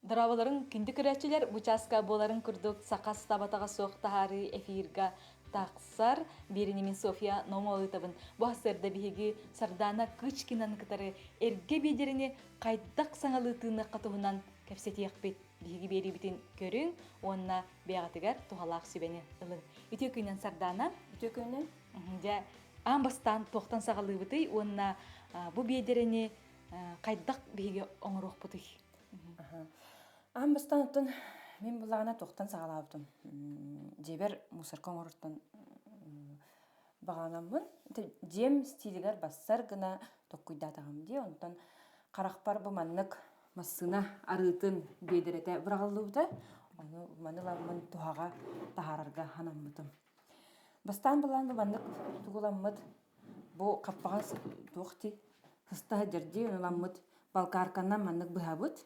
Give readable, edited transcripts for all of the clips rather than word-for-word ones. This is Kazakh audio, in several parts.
Дырабаларын күнді көрәтчілер бұчаска боларын күрдік сақас табатаға соқтағары эфирға тақсар берінемен София Номолытабын бұхастырда бігігі сардана күчкинан кітары әрге бедеріне қайдақ саңалытыны қатуғынан кәпсетияқ бет бігігі бері бітін көрің, онына бәғатығар тұғалақ сөбені ылын. Үте көйнен сардана? Үте көйнен? Жа, амбастан тоқтан сағалы бұты, онына бұ бедеріне қайдақ бігігі оңыруқ бұты. Амбастан ұттын мен бұлағына тоқтан сағалабыдым. Жебер мусорка оңырыттан бағанамын. Жем стилігер бассар гына тоққойдатағым де, онтан қарақпар бұманнық массына арытын бедірете бұрағылуыда, оны манылармын туғаға тағарарға ханаммытым. Бастан бұлан бұманнық тұғыламмыд, бұ қаппаға тоқти, қыстағы жерде оныламмыд, балқарқаннан маннық бұхабыд.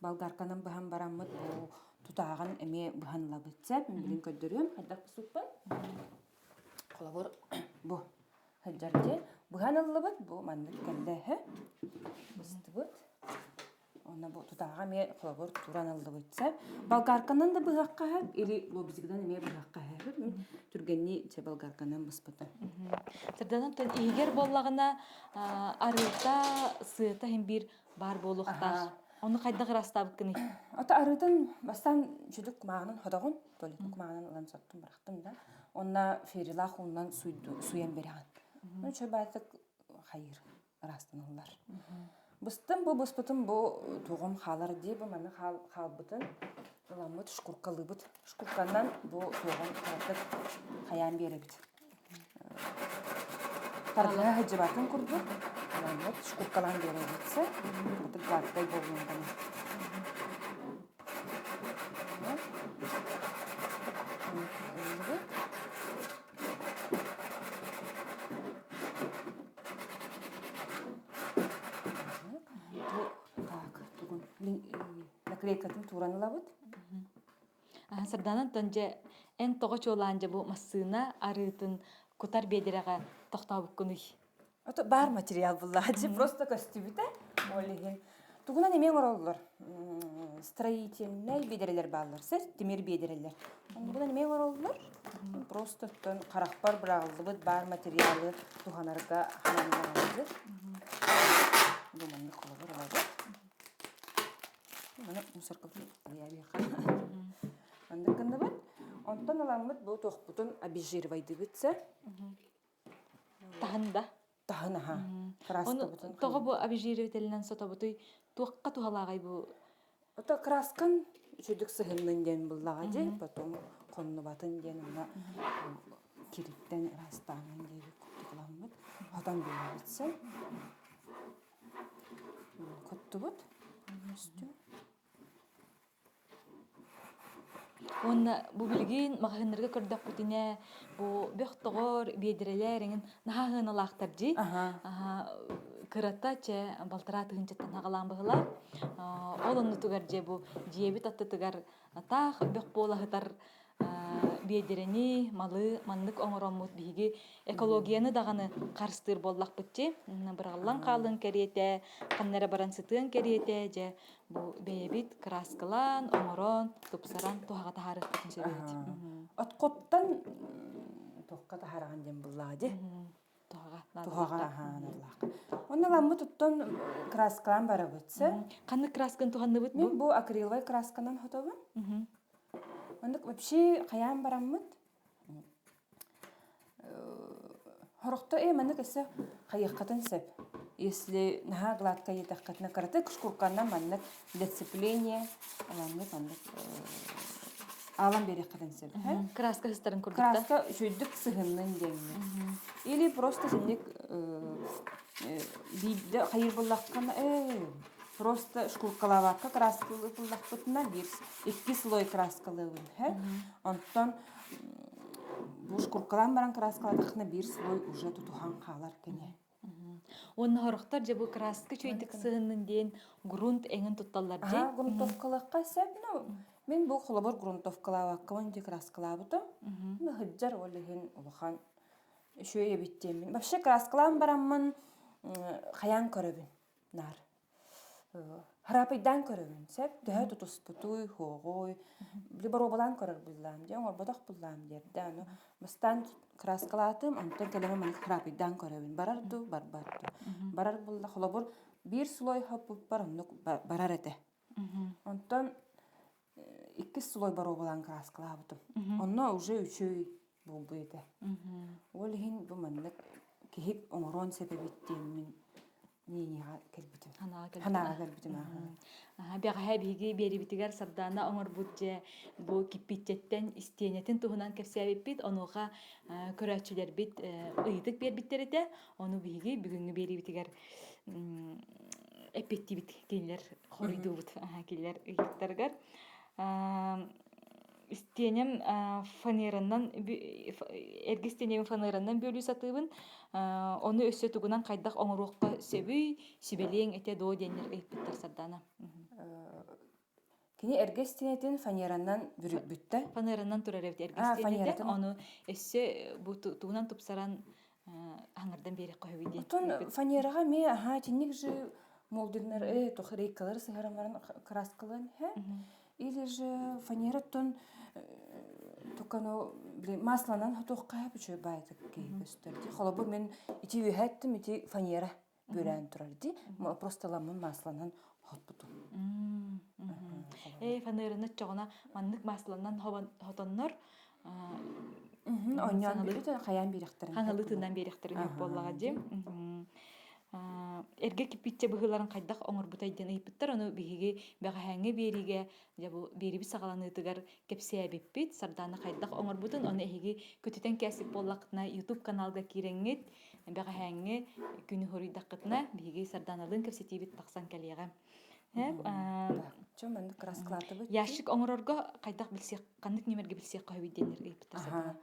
Балгарканан бұхан бараммыд, бұ тұтағын әме бұхан лабытса, мен білін көддірім, қайдақ бұсутпын. Қолабыр бұ хыджарде. Бұхан алыбыд, бұ мандық кәлдәхі. Бұсты бұд. Оны бұ тұтаға мен қолабыр туран алыбытса. Балгарканан да бұғаққа әп, или лобизгідан әме бұғаққа әп. Мен түргенне че балгарканан бұспыды. Сырданан төн егер боллағына арылта сыйта hem bir бар болуқтар. Оны қайда қырастабық кіні? Ата арыдың бастан жүдік күмағынан hodағын, төлетін күмағынан ұлан соттым бірақтым да. Онна ферилақ оннан суян беріған. Оны чөй бәдік қайыр растын олар. Бұстым бұл бұспытым бұл туғым қалар дей, бұл мәні қалбытын ұламыд шқұрқалы бұд. Шқұрқаннан бұл туғым қалдық қаян бері бұд. Тарлығы ғыджыбатын күрді. Вот шкуркалан берется, вот гладкой болунданы. Так, наклейкатын тураны лабыт. Сырданан тонже эн тоғыч оланже бұл массына арытын кутар бедереға тоқтабық күні. Это бар материал был, просто костюмите, олеген. Тугуна немен ороллар, строительный бедерелер баллар, сер, темир бедерелер. Тугуна немен ороллар, просто тон қарақпар бірағылы бар материалы туғанарға ханамдаралады. Думанны қолабыр алады. Мана мусоркасын аябеқа. Анда кінді бар. Онтан аламыд бұл тоқпұтын обезжиривайды бітсе. Тағында? Тағын аға. Краска бұтын. Тоғы бұл обезжиривателінен сота бұты туаққа туғалағай бұл? Ота краскан жүдік сығынның ден бұллаға де, потом қонны батын ден, ona кириттен растанын дейбі көтті қыламыд. Одан бөлі бітсе. Көтті бұд. Онна бу билген магыннарга көрдөк бүтүнө бу бөхтөгөр бедерелерин нахагын алактар жи. Кыратача балтара тыгынчаттан агалан быгыла. Олонну тугар же бу жебит аттыгар тах бөх болагытар бедерени малы мандык оңоромут биги экологияны даганы карстыр боллак битчи. Бираллан калын керете, каннара баран сытын керете же бу бебит краскалан оңорон тупсаран тухага тахарык битинче бит. Откоттан тухка тахараган дем буллади. Тухага ханарлак. Онна ламмы туттан краскалан бара битсе. Канны краскан туханны бит Мен бу акриловый красканан хотобун. Ондық вообще қаян бараммыд. Хорокто мәнік әсі қайыққатын сәп. Если наға гладка етаққатына қараты, күшкурканнан мәнік децепление, алам бері қатын сәп. Краска хыстарын көрдікті? Краска жүйдік сығынның деңі. Или просто сендек бейді қайыр болаққаны, просто шкуркалавакка краскалы пуллахпытына бир 2 слой краскалы ун. Онтон бу шкуркалан баран краскаладахна бир слой уже тутухан қалар кене. Онна хорохтар же бу краска чөйдік сығынын дейін грунт әңін тутталар же? Грунтовкалаққа сәп, мен бу қолабыр грунтовкалавакка вон де краскалабытым. Хыджар олеген улахан шөйе биттемін. Вообще краскалан барамын қаян көрөбін нар. харапайдан көрөбүн сеп төһө тутуспутуй хуогой либоробалан көрөр буллам же орбодох буллам дерде аны бастан краскалатым онтон келеме мен харапайдан көрөбүн барарду барар булла холобур бир слой хопуп барыннык барар эте онтон икки слой баробалан краскалабытым онно уже үчөй булду эте ол хин бу маннык киһип оңорон себебиттиэммин ниинига келбитим ханага келбитим Бягаһа биги берибитигер сардаана оҥорбут же бу киппитчеттен истиэнетин туһунан кэпсээбиппит онуха көрөөчүлербит ыйытык бербиттерите ону биги бүгүнгү берибитигер эппеттибит киллер хорuyдуубут киллер ыйыктаргар истиэнем фанераннан эргистенем фанераннан бөлүү сатыыбын оны өссө тугунан кайдах оңоруокка сөбүй сибелең эте доо денер ыйыппыттар сардаана кини эргестинетин фанераннан бүрүбүттэ фанераннан турар эбит эргистенете ону өссө бу тугунан тупсаран аңардан берек койбуй отон фанерага ме тинник же молдырнар тохрейкалар сыгарамарын краскалан или же фанераттон тукано масланан хотоққа бүчө байтык көстөрдү. Холобу мен ити үһәттим ити фанера бүрән турарди. Просто ламын масланан хотпуту. Фанераны чогона маннык масланан хотоннор оньян бирит хаян биректер. Хаңылытынан беректерин юк боллага ди. Эрге кипитче быһыларын кайдах оңорбутайден ыйыппыттар ону биһиги бэҕэһээҥҥи биэриге жабу биэриби саҕаланыытыгар кэпсээбиппит сардаана кайдах оҥорбутун ону эһиги күтүтэн кээсик боллакытына YouTube каналга киирэҥҥит бэҕэһээҥҥи күнү хоруйдаккытына биһиги сардааналыын кэпсэтиибит тахсан кэлиэҕэ Чөмөн красклатыбыт. Яшык оңорорго кайдах билсек каннык немерге билсек койбут денер ыйыппыттар сардаана.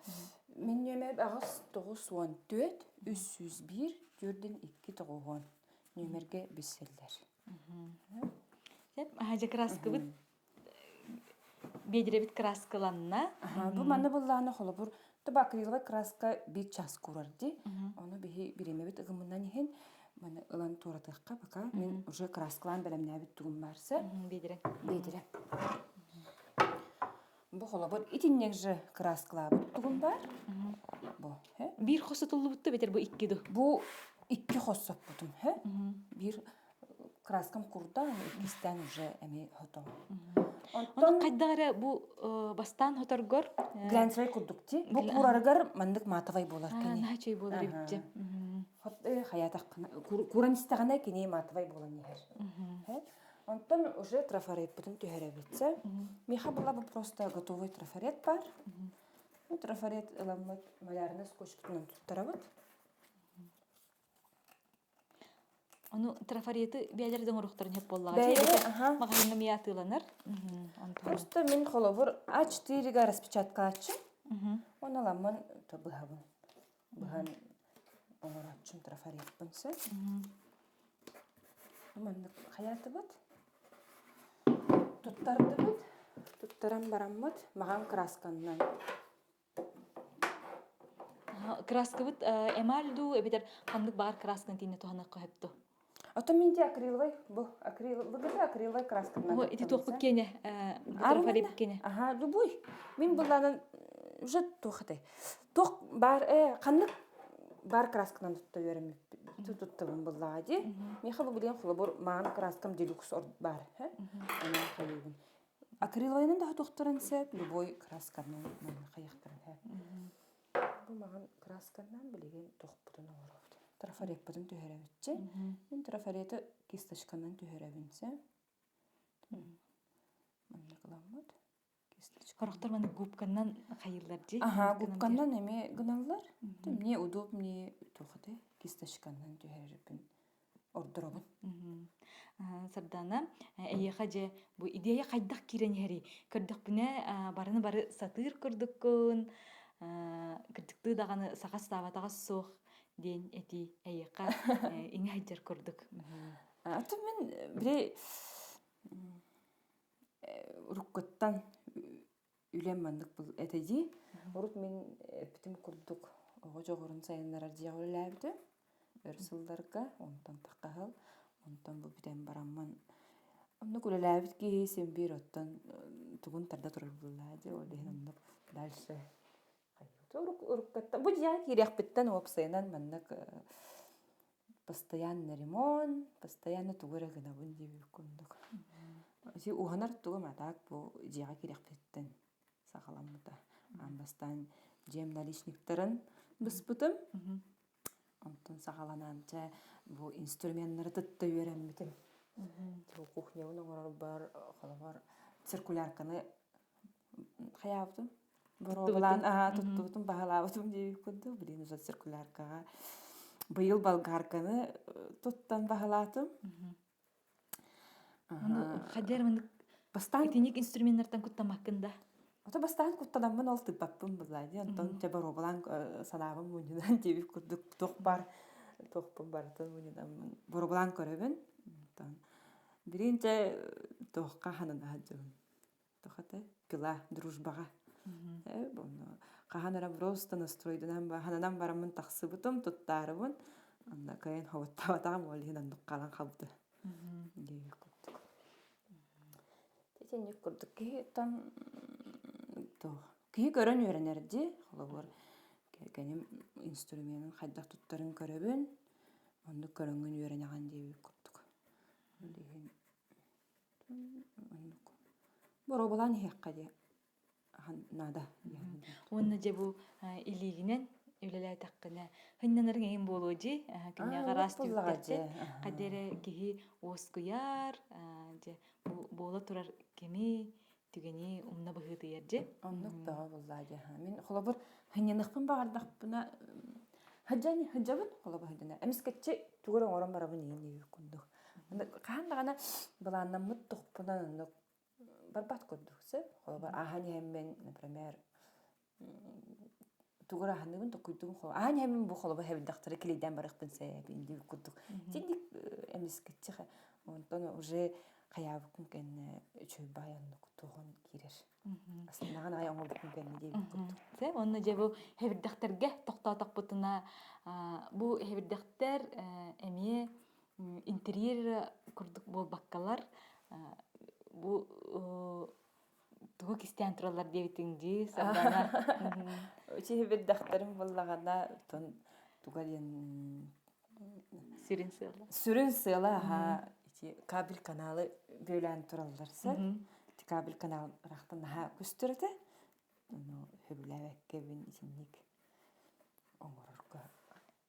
Мен нөмер агыс 914 301 Жүрден 2 тоғуған нөмерге бисселдер. Же краскыбыт бедеребит краскаланна. Бу манны булланы холобур туба акриловый краска бит час курарди. Оны бихи биремебит ыгымынан ихен маны ылан туратыкка пока мен уже краскалан белемнебит тугум барса. Бедере. Бу холобур итиннек же краскалабыт тугум бар. Бу, Бир хосотуллубутта бетер бу икки ду. Бу икки хоссоп бутум, бир краскам курда, иккистен уже эми хото. Оны кайдагара бу бастан хоторгор глянцевый курдукти. Бу кураргар мандык матавай болар кени. Начай болар ипче. Хот хаятак куран истагана кени матавай болан нехер. Онтон уже трафарет бутун төһөрөбүтсө. Миха була бу просто готовый трафарет бар. Трафарет ыламыт малярны скотчтан туттарабыт. Ону трафареты бәлерден урухтарын хеп боллага. Магазинга миятыланар. Просто мен холовур А4-га распечаткачы. Оны ламын табыхабын. Быхан оңоратчым трафарет бунсы. Мандык хаятı бут. Туттарды бут. Туттарам бараммыт. Маган красканнан. Краска бут эмальду эбитер кандык бар краскан тине тохана кайыпту. Ото менде акриловый, бу акриловый красканнан. Бу ити тохпут кене трафарет кене. Любой. Мен булланын уже тохты. Тох бар кандык бар красканнан тутта берем. Туттабын буллади. Меха бу билен холобур ман краскам делюкс бар, Ана кайыбын. Акриловыйнан да тохтаранса любой красканнан каяктырын, Бу маған красканнан билеген тохпутун оңоробут. Трафарет бутун төһөрөбүтчү. Мен трафареты кисточканан төһөрөбүнсө. Мында каламмат. Кисточка. Корохтор маны губканнан кайыллар ди. Губканнан эме гыналлар. Мне удобнее тохты кисточканан төһөрөбүн. Ордоробун. Сардана эйеха же бу идея кайдак киренери. Көрдүк бүне барыны бары сатыр көрдүккөн. Кырдыкты даганы сагас табатагас суох ден эти эйеха иңайдер көрдүк. Аты мен бире руккаттан үлем мандык бул этеди. Урут мен битим курдук ого жогорун сайыннарар жагылабыты. Өрсылдарга онтан таккахал, онтан бу битем барамман Онно күлеләбит ки сен бир оттан тугун тарда турар буллады. Олehen онно дальше. Уруккатта бу я киряхпиттен опсайнан маннык постоянный ремонт, постоянно тугура гына бун диби кундук. Си уханар тугама так бу жага киряхпиттен сагаламмыта. Амбастан жем наличниктарын быспытым. Онтон сагалананча бу инструменттары тытта үйренмитим. Бу кухняны оңор бар, халабар циркулярканы хаяптым. Боробалан туттубутум багалабытым диби кундук. Билин уза циркуляркага быйыл болгарканы туттан багалатым. Хадер мынык Бастан этиник инструменттардан куттамаккында. Ото бастан куттанаммын ол тыппаппын буллади. Онтон те боробалан санабым мунудан диби кундук тохпун бартын мунудан боробалан көрөбүн. Онтон биринче тохка ханына хаджым. Тохата пила дружбага. Бону каханара просто настройдунан ба хананан барамын таксыбытым туттарыбын. Анда кайын хаваттабатагам олин андык калан калды. Диби куттук. Тетенник курдук ки тан ки көрөн үйренерди. Холобор кеним инструментин хайдак туттарын көрөбүн. Онду көрөнгөн үйренеган диби куттук. Деген боробалан хеккади нада. Онна же бу илигинен үлелай таккына хыннанырың эң болуджи кимя гарас түгүтте кадере кихи оскуяр же бола турар кеми түгени умна быгытыяр же Оннук бага буллади. Мен холобор хыннаныкпын багардакпына хаджабын холобор хадына. Эмискетче тугура орон барабын эни күндүк. Каандагана баланнан муттукпунан барбат көрдүксө холобор ахани хеммен, например, тугура ханыбын токуйдум хо. Ахани хеммен бу холобор хебдактыры килейден барыктын себебин дип курдук. Тиндик эмискетче онтон уже каябыкын кен чөйбаяннык тугун кирер. Аслында ай оңолдукун кен дип курдук. Се онна же бу хебдактерге токтотокпутуна бу хебдактер эми интерьер курдук болбаккалар бу тугу кистиан туралар дебитиңди сабана. Учи хебдактарым боллагана тон тугален Сүрин сыла кабель каналы бөлән туралларса. Кабель канал рахтан күстүрөтө. Ну хөбүләбекке бин ичинник оңорорга.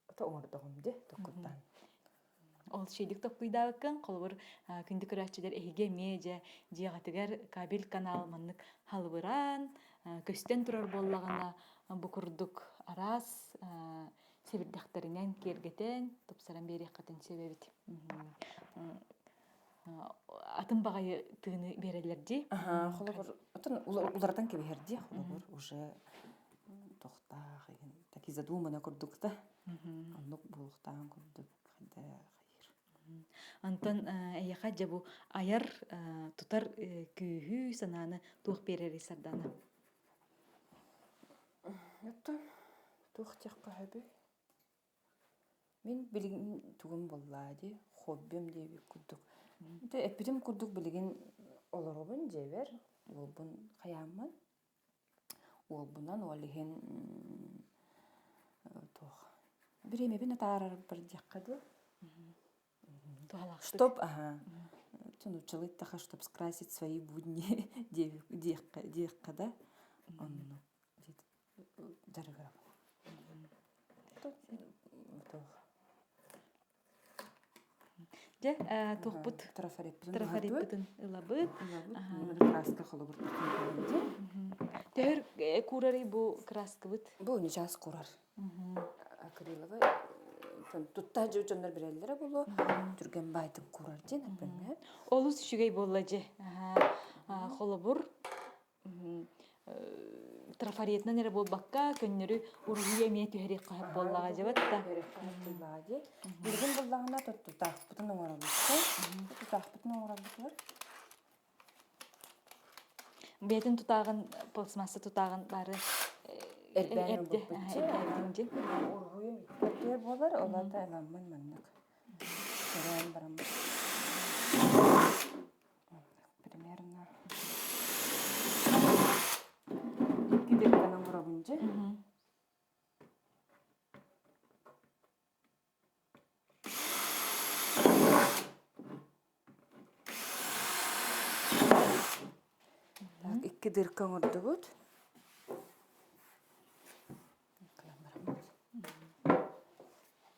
Ото оңордогумду токуттан. Ол шейдик токуйдабыккын колбур күндү көрәчилер эһиге меже жиягатыгар кабель канал маннык халбыран көстен турар боллагана бу курдук арас себирдактарынан кергетен топсаран берек катын себебит. Атын багай тыны берелерди. Холобор отон улардан кеберди, холобор уже тохта ген таки задумана курдукта. Анук булуктан курдук хада хайыр. Антон эйха жабу аяр тутар күйүү сананы тух берери сардана. Ятта тух тякка хабы. Мен билген тугум боллади, хоббим деп курдук. Те эпидем курдук билген олоробун жебер, ол бун хаямман. Ол бунан олеген тох. Биреме бин тарар бир жаккады. Чтоб, тунучылык таха, чтоб скрасить свои будни деккада. Он дарыгара. Же тухпут трафаретпутун ылабыт. Краска холобур. Төр курары бу краска бут. Бу не час курар. Акриловый тутта жондар берелер болу. Түрген байтып курар же, например. Олус шүгей болла же. Холобур трафаретнан эре болбакка көннөрү ургуя эмие түһэрек кахап боллага жабатта. Билген боллагына тутахпытын оңоролукту. Тутахпытын оңоролуктулар. Бетин тутагын, пластмасса тутагын бары Эрбен эрде. Эрдинже. Ургуя миттер болар, оларда эламмын маннык. Көрөн барам. же. Так, икки дырка оңордубут.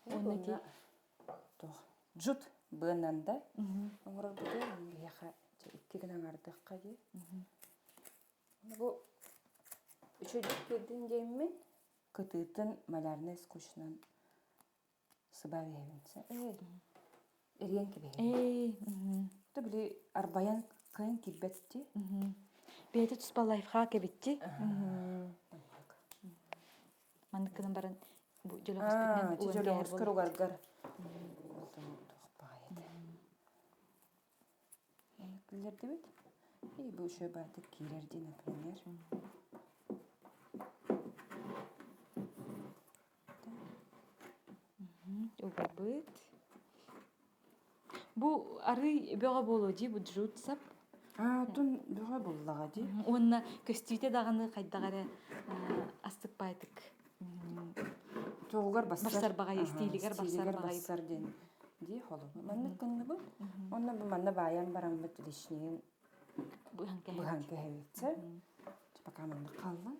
Онники. Жут бынан да. Оңордубут яха икки гына ардыкка же. Бу үчөйдүк бердин деймин. Кытытын малярный скучнан сыбавебинсе. Эрген кебе. Ты били арбаян кайын кибетти. Бейте туспа лайфхак эбитти. Мандыкынан барын бу жолоғыз битнен Жолоғыз угаргар. Килер дебет. И бу шөй баты килерди, например. Угабыт. Бу ары бөға болу ди, бу джут сап. Тун бөға боллага ди. Онна көстүйте дағаны қайдағары астык байтык. Тоғугар Барсар бағай, стилигер барсар бағай. Барсар ден. Ди холу. Манны кынны бу. Онна бу манна баян баран бит лишнеген. Бухан кehebitse. Пока манны калган.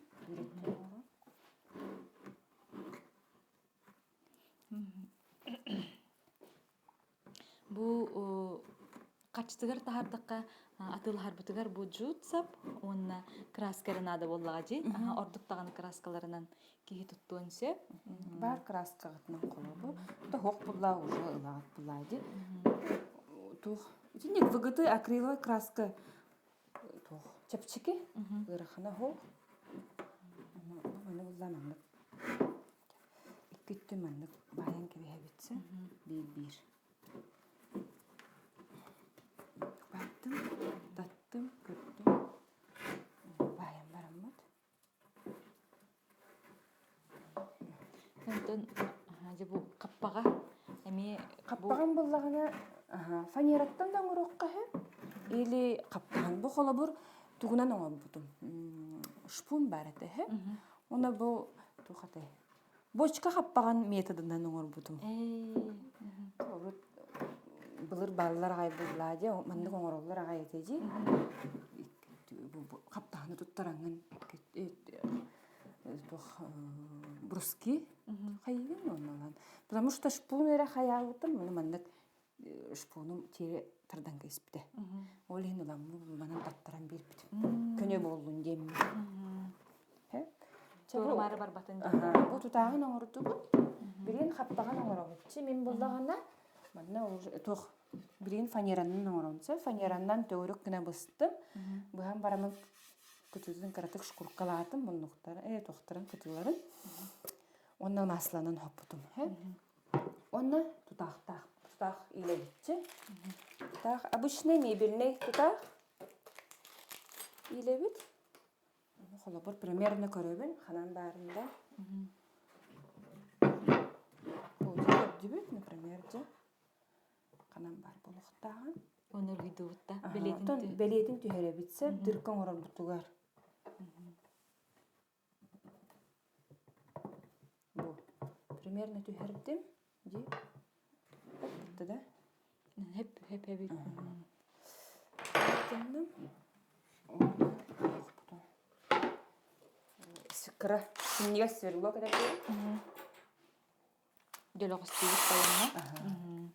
Бу качтыгар тахардыкка атылар бутыгар бу жут сап, онна краскары нада боллага жи. Ордуктаган краскаларынан кии туттуонсе. Бар краска гытнан колобу. То хок булла уже ылагат булла ди. Тух. Тинек выгыты акриловый краска. Тух. Чепчики. Ырахана хок. Мана булла манны. Иккитти манны баян кебебитсе. Бир. Баттым, даттым, көттüm. Баян бараммат. Онтон бу каппага эми Каппаган буллагана фанераттан да урукка или каппаган бу холобур тугунан оңорбутум. Шпун барате Она бу тухате. Бочка каппаган методунан оңорбутум. Былыр баллар гай буллади, мандык оңороллар гай этеди. Каптаганы туттаранган бруски хайвин оннан. Потому что шпун эре хаялытым, муну мандык шпунум тере тардан кеспите. Олин улам манан таттаран бербит. Көнө болдун дем. Мары бар батын. Бу тутагын оңорду. Бирин каптаган оңоробутчу. Мен буллагана манна уже тох бирин фанеранын оңоронса, фанерандан төгөрөк гына быстым. Буган барамын күтүдүн каратык шкуркалатым, мундуктар, тохтарын кытыларын. Онна масланын хоппутум, Онна тутак илебитчи. Так, обычный мебельный тутак илебит. Холопор примерно көрөбүн, ханан барында. Вот дебют, например, ханан бар болуктаган. Онор видуутта Белетин түһөрөбүтсе, дыркан орорбутугар. Бу примерно түһөрдүм, ди. Бутта да. Хеп. Тендим. Сикра, синья сверло когда было. Жолоғыз тегіс байынна.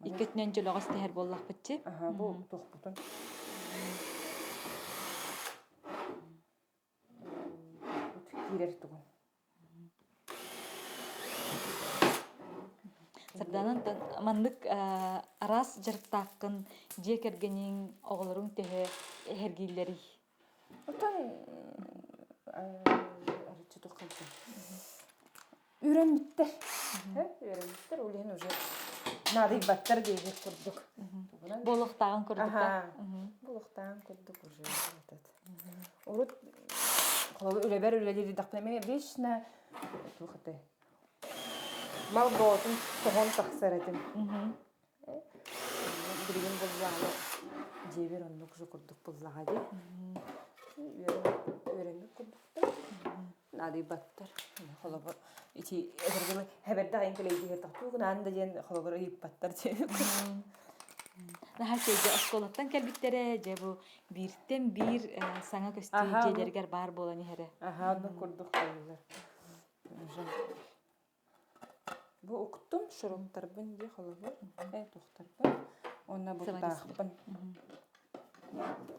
Икетнен жолоғыз тегер боллақ бітчі. Бу тохпутун. Кирер тугун. Сарданын мандык арас жырттаққын жекергенің оғылырың тегі әргейлері. Отан арычы тоққалды. Үйренмиттер. Үйренмиттер, олен уже надый баттар дейгер көрдік. Болықтағын көрдік. Болықтағын көрдік уже. Орут, қолы өлебер өлелері дақпынаме бешіна туқыты. Мал болатын тоғын тақсар әдім. Бірген болзағы жебер онлық жүкірдік болзаға де. Үйренмік көрдік. надый баттар. Холобор ити эдергеле хеберде айн келейди хетакту гынан да ден холобор ип баттар те. Наха сейде осколаттан кэлбиттере же бу биртен бир саңа көстү Аха, жедергер бар болани хере. Аха, onu kurduk koyular. Bu okuttum şuruptar ben diye холобор. Тухтар ben. Ona bu taqpın.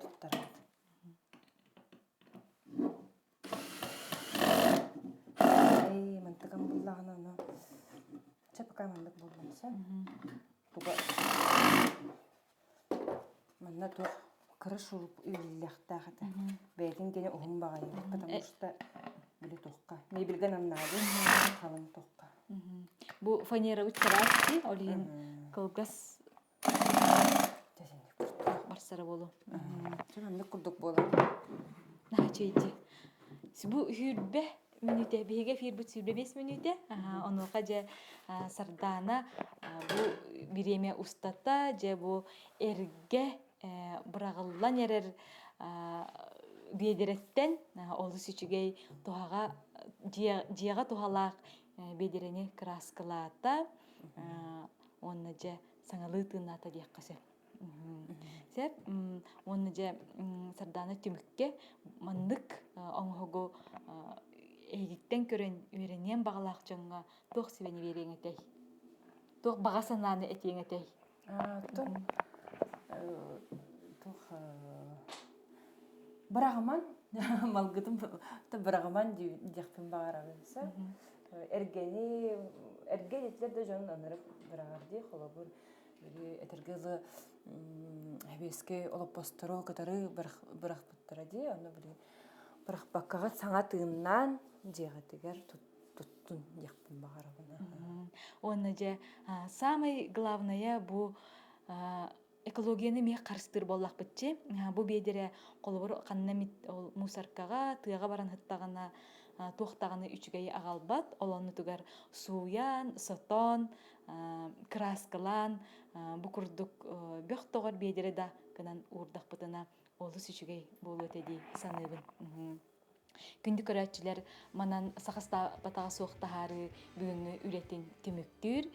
Тухтар. Ey, mantıkam bullağına onu. Çapakay mantık bulmansa. Tuga. Manna tuq. Kırı şurup üylülüqtağıda. Beytin gene uhum bağayı. Потому что bile toqqa. Ne bilgen anladı. Kalın toqqa. Бу фанера үтсарасти олин кылгас Тесенек курдук. барсара болу. Çananlık kurduk bola. Наха чейди. Бу хүрбе минуте биге фирбут сүрбе 5 минуте. Онука же сардана бу биреме устата же бу эрге бырагыллан эрер бедереттен олус үчүгей тухага жиага тухалаак бедерени краскалаата онна же саңалы тыыната дияккасы. Сеп онна же сардана түмүкке маннык оңхого эйгиттен көрөн үйренен багалаак жоңга тох сибени береңетей. Тох багасананы этеңетей. Тух Бырагыман малгытым та бырагыман дияқпен багарабынса. Эрге детлер де жон анырып бырагарды холобур. Этергезы хебеске олоп постору катары бырак буттара ди, аны бырак баккага саңа тыыннан дияқатыгер туттун дияқпен багарабына. Онна же самый главное бу экологияны мех карыстыр боллак битчи. Бу бедере колбор канна мусаркага тыга баран хыттагана тохтаганы үчүгей агалбат, олонну тугар суян, сотон, краскалан, бу курдук бөх тогор бедере да гынан урдак бытына олус үчүгей болот эди саныбын. Күндү көрәтчилер манан сахаста батага суоктахары бүгүнгү үлетин түмүктүр.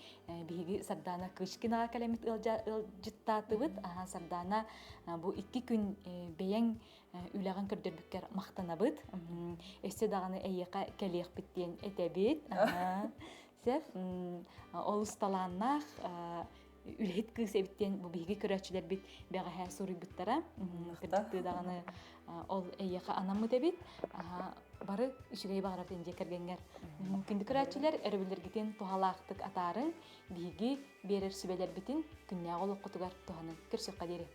Биги сардана кышкинага калемит ылжыттатыбыт. Сардана бу 2 күн бейең үлеген көрдөрбүккер мактанабыт. Эссе даганы эйека келек биттен этебит. Сеп олусталаннах үлет кысебиттен бу биги көрәтчилер бит бага ха сурубуттара. Кырдыкты даганы ол эйека анамы дебит. Бары үчүгей багараптен жекергенгер. Күндү көрәтчилер өрөбүлергитен тухалаактык атарын биги берер сүбелер битин күннәгы олоққутугар туханы көрсөк кадери.